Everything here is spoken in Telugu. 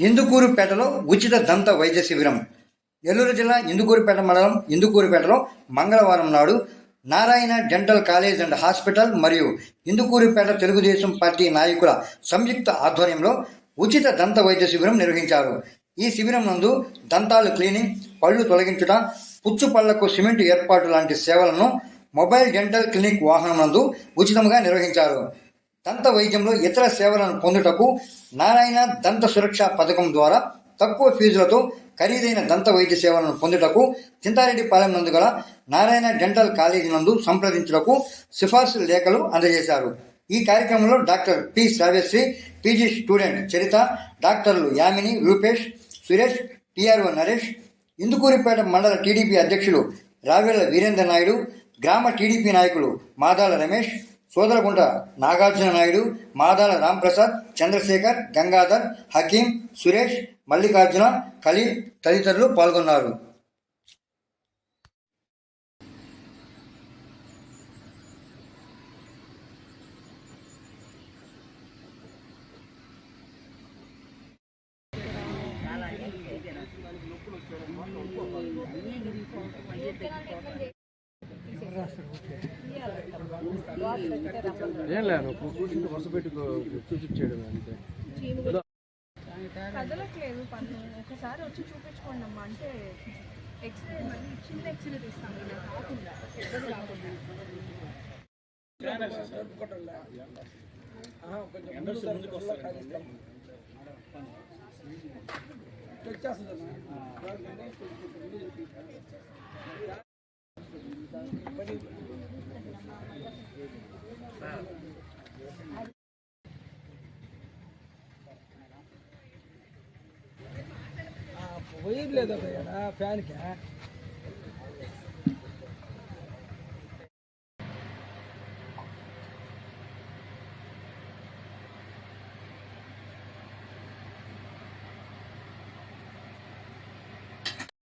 ఇందుకూరుపేటలో ఉచిత దంత వైద్య శిబిరం. నెల్లూరు జిల్లా ఇందుకూరుపేట మండలం ఇందుకూరుపేటలో మంగళవారం నాడు Narayana dental college and hospital మరియు ఇందుకూరుపేట తెలుగుదేశం పార్టీ నాయకుల సంయుక్త ఆధ్వర్యంలో ఉచిత దంత వైద్య శిబిరం నిర్వహించారు. ఈ శిబిరం నందు దంతాలు క్లీనింగ్, పళ్ళు తొలగించుట, పుచ్చు పళ్లకు సిమెంట్ ఏర్పాటు లాంటి సేవలను మొబైల్ డెంటల్ క్లినిక్ వాహనం నందు ఉచితంగా నిర్వహించారు. దంత వైద్యంలో ఇతర సేవలను పొందుటకు నారాయణ దంత సురక్ష పథకం ద్వారా తక్కువ ఫీజులతో ఖరీదైన దంత వైద్య సేవలను పొందుటకు చింతారెడ్డిపాలెం నందు గల నారాయణ డెంటల్ కాలేజీ నందు సంప్రదించుటకు సిఫార్సు లేఖలు అందజేశారు. ఈ కార్యక్రమంలో doctor P Shravyasri, PG student Charitha, డాక్టర్లు యామిని, రూపేష్, సురేష్, టిఆర్ఓ నరేష్, ఇందుకూరుపేట మండల టీడీపీ అధ్యక్షులు రావెళ్ల వీరేంద్ర నాయుడు, గ్రామ టీడీపీ నాయకులు మాదాల రమేష్, సోదరగుంట నాగార్జున నాయుడు, మాదాల రాంప్రసాద్, చంద్రశేఖర్, గంగాధర్, హకీం, సురేష్, మల్లికార్జున, ఖలీల్ తదితరులు పాల్గొన్నారు. ఏం లేదు కూర్చుంటే వరుస పెట్టి చూపించేయడం అంతే. కదలట్లేదు పన్ను, ఒకసారి వచ్చి చూపించుకోండి అమ్మా. అంటే ఎక్స్రే మళ్ళీ చిన్న ఎక్స్రే తీస్తాం ఇలా కాకుండా పెద్దది కాకుండా. వైర్ లేదు ఫ్యాన్కి.